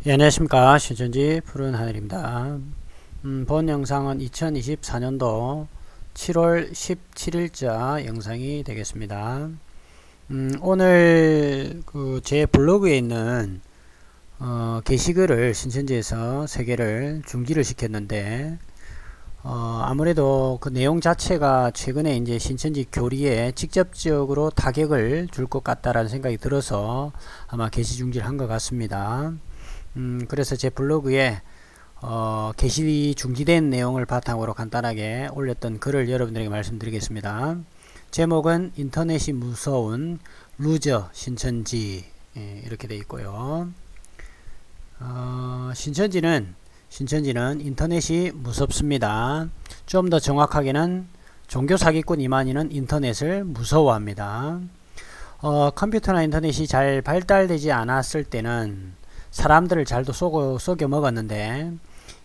예, 안녕하십니까. 신천지 푸른 하늘입니다. 본 영상은 2024년도 7월 17일자 영상이 되겠습니다. 오늘 제 블로그에 있는 게시글을 신천지에서 3개를 중지를 시켰는데 아무래도 그 내용 자체가 최근에 이제 신천지 교리에 직접적으로 타격을 줄 것 같다라는 생각이 들어서 아마 게시 중지를 한 것 같습니다. 그래서 제 블로그에 게시 중지된 내용을 바탕으로 간단하게 올렸던 글을 여러분들에게 말씀드리겠습니다. 제목은 인터넷이 무서운 루저 신천지, 이렇게 되어 있고요. 신천지는 인터넷이 무섭습니다. 좀 더 정확하게는 종교 사기꾼 이만희는 인터넷을 무서워합니다. 컴퓨터나 인터넷이 잘 발달되지 않았을 때는 사람들을 잘도 속여 먹었는데,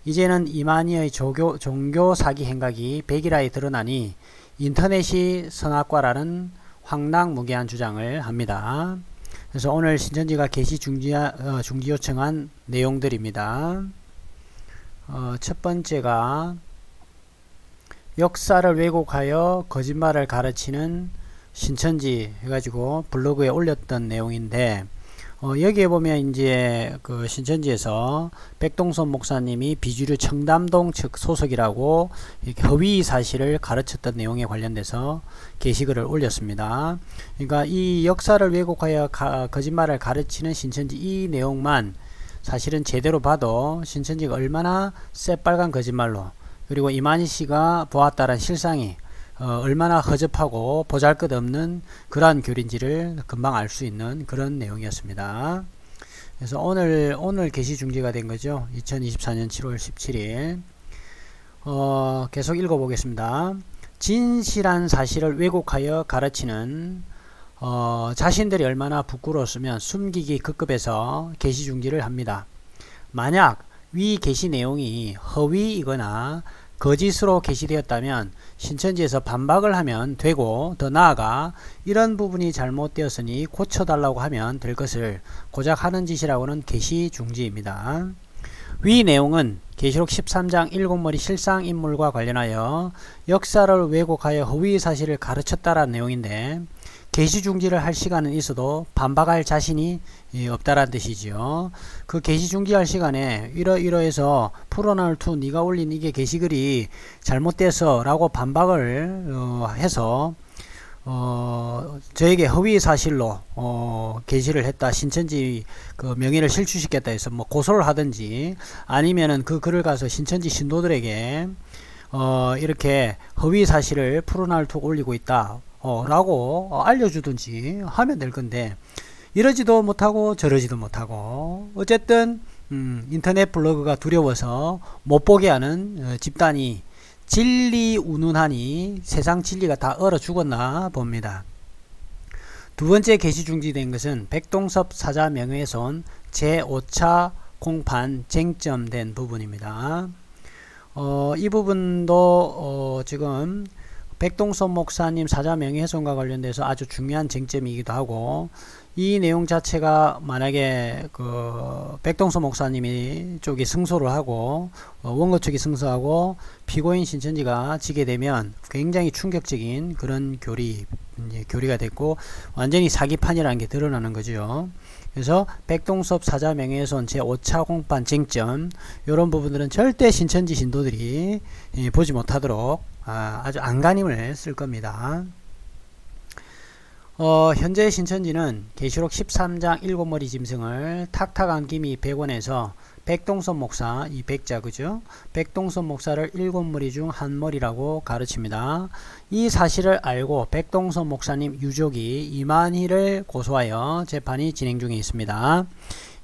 이제는 이만희의 종교 사기 행각이 백일하에 드러나니 인터넷이 선악과라는 황당무계한 주장을 합니다. 그래서 오늘 신천지가 게시 중지 요청한 내용들입니다. 첫 번째가 역사를 왜곡하여 거짓말을 가르치는 신천지 해가지고 블로그에 올렸던 내용인데, 여기에 보면 이제 그 신천지에서 백동선 목사님이 비주류 청담동 측 소속이라고 이렇게 허위 사실을 가르쳤던 내용에 관련돼서 게시글을 올렸습니다. 그러니까 이 역사를 왜곡하여 거짓말을 가르치는 신천지 이 내용만 사실은 제대로 봐도 신천지가 얼마나 새빨간 거짓말로, 그리고 이만희 씨가 보았다는 실상이 얼마나 허접하고 보잘것없는 그러한 교리인지를 금방 알 수 있는 그런 내용이었습니다. 그래서 오늘 게시 중지가 된 거죠. 2024년 7월 17일. 계속 읽어보겠습니다. 진실한 사실을 왜곡하여 가르치는 자신들이 얼마나 부끄러웠으면 숨기기 급급해서 게시 중지를 합니다. 만약 위 게시 내용이 허위이거나 거짓으로 게시되었다면 신천지에서 반박을 하면 되고, 더 나아가 이런 부분이 잘못되었으니 고쳐달라고 하면 될 것을 고작 하는 짓이라고는 게시 중지입니다. 위 내용은 계시록 13장 7머리 실상인물과 관련하여 역사를 왜곡하여 허위 사실을 가르쳤다라는 내용인데, 게시 중지를 할 시간은 있어도 반박할 자신이 없다라는 뜻이지요. 그 게시 중지할 시간에 이러해서 풀어나올2 네가 올린 이게 게시글이 잘못돼서 라고 반박을 해서 저에게 허위 사실로 게시를 했다, 신천지 그 명예를 실추시켰다 해서 뭐 고소를 하든지, 아니면은 그 글을 가서 신천지 신도들에게 이렇게 허위 사실을 풀어나올2가 올리고 있다 라고 알려주든지 하면 될 건데, 이러지도 못하고 저러지도 못하고, 어쨌든 인터넷 블로그가 두려워서 못 보게 하는 집단이 진리 운운하니 세상 진리가 다 얼어 죽었나 봅니다. 두 번째 게시 중지된 것은 백동섭 사자 명예훼손 제5차 공판 쟁점된 부분입니다. 이 부분도 지금 백동섭 목사님 사자 명예훼손과 관련돼서 아주 중요한 쟁점이기도 하고, 이 내용 자체가 만약에 그 백동섭 목사님이 쪽이 승소를 하고 원고 측이 승소하고 피고인 신천지가 지게 되면 굉장히 충격적인 그런 교리가 됐고, 완전히 사기판이라는 게 드러나는 거죠. 그래서 백동섭 사자 명예훼손 제5차 공판 쟁점, 이런 부분들은 절대 신천지 신도들이 보지 못하도록 아주 안간힘을 쓸 겁니다. 현재 신천지는 계시록 13장 7머리 짐승을 탁탁한 김이 100원에서 백동섭 목사, 이 백자 그죠? 백동섭 목사를 7머리 중 한 머리라고 가르칩니다. 이 사실을 알고 백동섭 목사님 유족이 이만희를 고소하여 재판이 진행 중에 있습니다.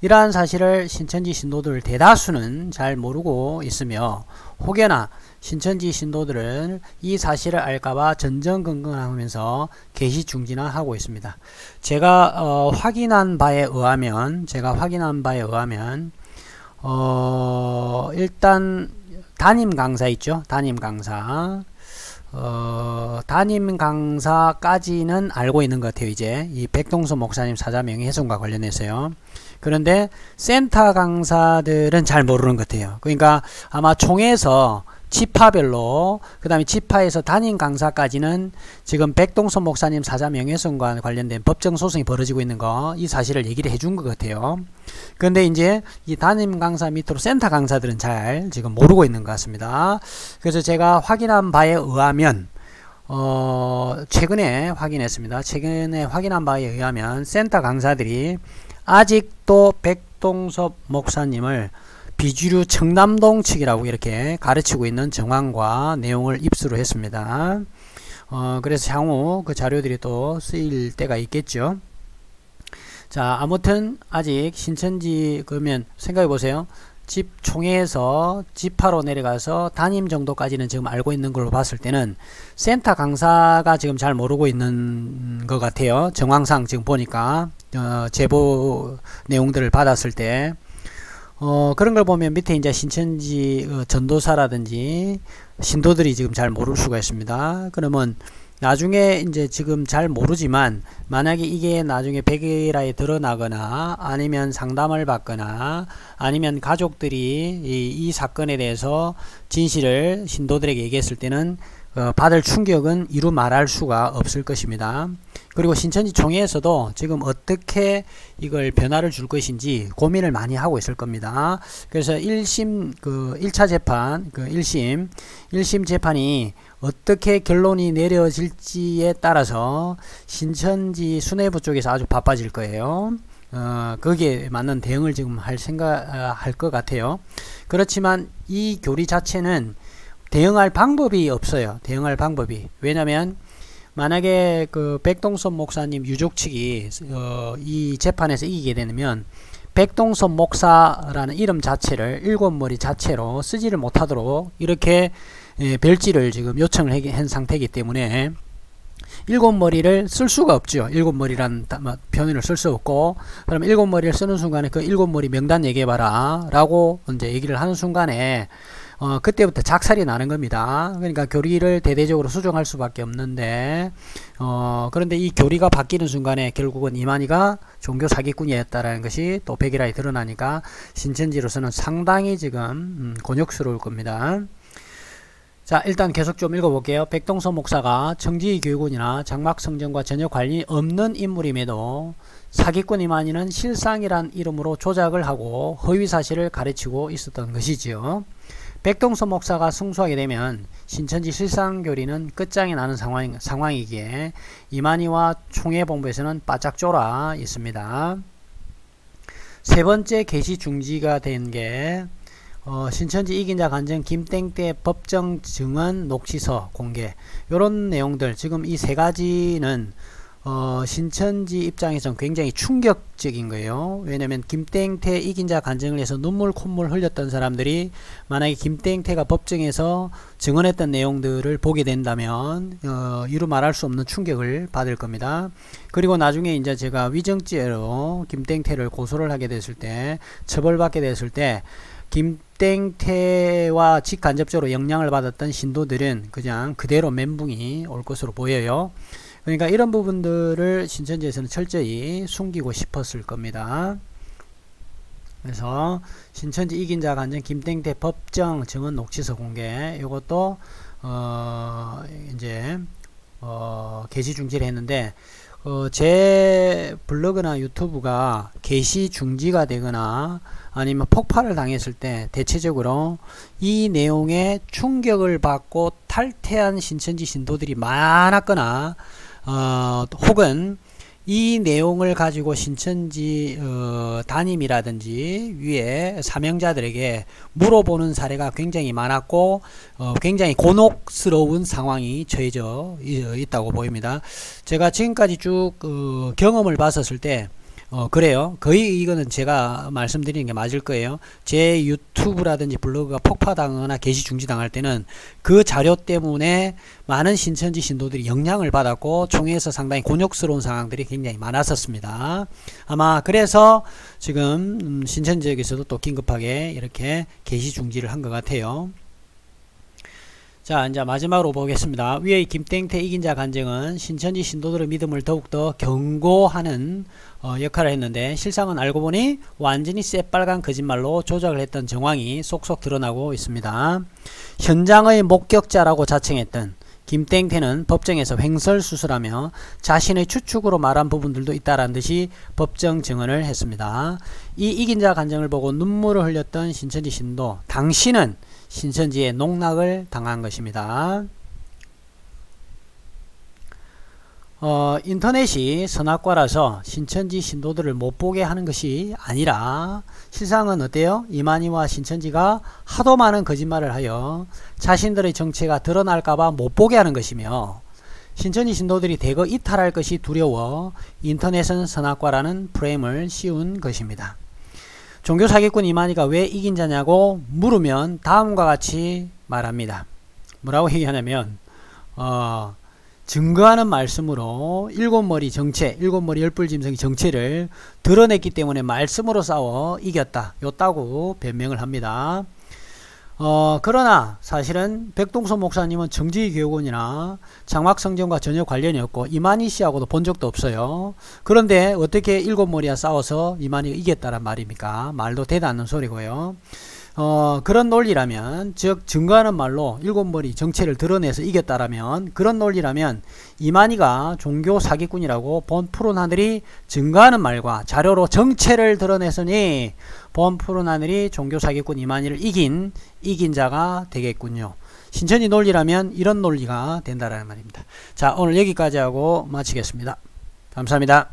이러한 사실을 신천지 신도들 대다수는 잘 모르고 있으며, 혹여나 신천지 신도들은 이 사실을 알까봐 전전긍긍하면서 게시 중지나 하고 있습니다. 제가 확인한 바에 의하면 일단 담임 강사 있죠. 담임 강사까지는 알고 있는 것 같아요. 이제 이 백동섭 목사님 사자 명예훼손과 관련해서요. 그런데 센터 강사들은 잘 모르는 것 같아요. 그러니까 아마 총회에서 지파별로, 그 다음에 지파에서 담임 강사까지는 지금 백동선 목사님 사자 명예훼손과 관련된 법정 소송이 벌어지고 있는 거, 이 사실을 얘기를 해준 것 같아요. 그런데 이제 이 담임 강사 밑으로 센터 강사들은 잘 지금 모르고 있는 것 같습니다. 그래서 제가 확인한 바에 의하면 최근에 확인했습니다. 최근에 확인한 바에 의하면 센터 강사들이 아직도 백동섭 목사님을 비주류 청담동 측이라고 이렇게 가르치고 있는 정황과 내용을 입수를 했습니다. 그래서 향후 그 자료들이 또 쓰일 때가 있겠죠. 자, 아무튼 아직 신천지, 그러면 생각해 보세요. 집 총회에서 지파로 내려가서 담임 정도까지는 지금 알고 있는 걸로 봤을 때는 센터 강사가 지금 잘 모르고 있는 것 같아요. 정황상 지금 보니까 제보 내용들을 받았을 때 그런 걸 보면 밑에 이제 신천지 전도사라든지 신도들이 지금 잘 모를 수가 있습니다. 그러면 나중에 이제 지금 잘 모르지만 만약에 이게 나중에 백일화에 드러나거나 아니면 상담을 받거나 아니면 가족들이 이 사건에 대해서 진실을 신도들에게 얘기했을 때는 받을 충격은 이루 말할 수가 없을 것입니다. 그리고 신천지 총회에서도 지금 어떻게 이걸 변화를 줄 것인지 고민을 많이 하고 있을 겁니다. 그래서 1심, 1차 재판, 1심 재판이 어떻게 결론이 내려질지에 따라서 신천지 수뇌부 쪽에서 아주 바빠질 거예요. 거기에 맞는 대응을 지금 할 것 같아요. 그렇지만 이 교리 자체는 대응할 방법이 없어요. 대응할 방법이. 왜냐면 만약에 그 백동섭 목사님 유족 측이 이 재판에서 이기게 되면 백동섭 목사라는 이름 자체를 일곱머리 자체로 쓰지를 못하도록 이렇게 별지를 지금 요청을 한 상태이기 때문에 일곱머리를 쓸 수가 없죠. 일곱머리라는 표현을 쓸 수 없고, 그럼 일곱머리를 쓰는 순간에 그 일곱머리 명단 얘기해봐라 라고 이제 얘기를 하는 순간에 그때부터 작살이 나는 겁니다. 그러니까 교리를 대대적으로 수정할 수밖에 없는데 그런데 이 교리가 바뀌는 순간에 결국은 이만희가 종교 사기꾼이었다라는 것이 또 백일화에 드러나니까 신천지로서는 상당히 지금 곤욕스러울 겁니다. 자, 일단 계속 좀 읽어볼게요. 백동섭 목사가 청지기 교육원이나 장막성전과 전혀 관련이 없는 인물임에도 사기꾼 이만희는 실상이란 이름으로 조작을 하고 허위사실을 가르치고 있었던 것이지요. 백동섭 목사가 승소하게 되면 신천지 실상교리는 끝장이 나는 상황이기에 이만희와 총회본부에서는 바짝 쫄아 있습니다. 세 번째 개시 중지가 된 게 신천지 이긴자 간증 김땡떼 법정 증언 녹취서 공개, 요런 내용들, 지금 이 세 가지는 신천지 입장에서는 굉장히 충격적인 거예요. 왜냐면 김땡태 이긴자 간증을 해서 눈물 콧물 흘렸던 사람들이 만약에 김땡태가 법정에서 증언했던 내용들을 보게 된다면 이루 말할 수 없는 충격을 받을 겁니다. 그리고 나중에 이제 제가 위정죄로 김땡태를 고소를 하게 됐을 때, 처벌받게 됐을 때 김땡태와 직간접적으로 영향을 받았던 신도들은 그냥 그대로 멘붕이 올 것으로 보여요. 그러니까 이런 부분들을 신천지에서는 철저히 숨기고 싶었을 겁니다. 그래서 신천지 이긴자 간증 김땡태 법정 증언 녹취서 공개, 이것도 이제 게시 중지를 했는데 제 블로그나 유튜브가 게시 중지가 되거나 아니면 폭발을 당했을 때 대체적으로 이 내용에 충격을 받고 탈퇴한 신천지 신도들이 많았거나 혹은 이 내용을 가지고 신천지 담임이라든지 위에 사명자들에게 물어보는 사례가 굉장히 많았고 굉장히 곤혹스러운 상황이 처해져 있다고 보입니다. 제가 지금까지 쭉 경험을 봤었을 때 그래요. 거의 이거는 제가 말씀드리는 게 맞을 거예요. 제 유튜브라든지 블로그가 폭파당하거나 게시 중지당할 때는 그 자료 때문에 많은 신천지 신도들이 영향을 받았고 총회에서 상당히 곤욕스러운 상황들이 굉장히 많았었습니다. 아마 그래서 지금 신천지역에서도 또 긴급하게 이렇게 게시 중지를 한 것 같아요. 자, 이제 마지막으로 보겠습니다. 위의 김땡태 이긴 자 간증은 신천지 신도들의 믿음을 더욱더 견고하는 역할을 했는데, 실상은 알고 보니 완전히 새빨간 거짓말로 조작을 했던 정황이 속속 드러나고 있습니다. 현장의 목격자라고 자칭했던 김땡태는 법정에서 횡설수설하며 자신의 추측으로 말한 부분들도 있다라는 듯이 법정 증언을 했습니다. 이 이긴 자 간증을 보고 눈물을 흘렸던 신천지 신도, 당신은 신천지에 농락을 당한 것입니다. 인터넷이 선악과라서 신천지 신도들을 못보게 하는 것이 아니라, 실상은 어때요? 이만희와 신천지가 하도 많은 거짓말을 하여 자신들의 정체가 드러날까봐 못보게 하는 것이며, 신천지 신도들이 대거 이탈할 것이 두려워 인터넷은 선악과라는 프레임을 씌운 것입니다. 종교 사기꾼 이만희가 왜 이긴 자냐고 물으면 다음과 같이 말합니다. 뭐라고 얘기하냐면, 증거하는 말씀으로 일곱 머리 정체, 일곱 머리 열불짐승의 정체를 드러냈기 때문에 말씀으로 싸워 이겼다, 요따고 변명을 합니다. 그러나 사실은 백동선 목사님은 정지교육원이나 장막성전과 전혀 관련이 없고 이만희 씨하고도 본 적도 없어요. 그런데 어떻게 일곱 머리와 싸워서 이만희가 이겼다란 말입니까? 말도 되지 않는 소리고요. 그런 논리라면, 즉 증거하는 말로 일곱 머리 정체를 드러내서 이겼다라면, 그런 논리라면 이만희가 종교 사기꾼이라고 본 푸른 하늘이 증거하는 말과 자료로 정체를 드러냈으니 본 푸른 하늘이 종교 사기꾼 이만희를 이긴 자가 되겠군요. 신천지 논리라면 이런 논리가 된다라는 말입니다. 자, 오늘 여기까지 하고 마치겠습니다. 감사합니다.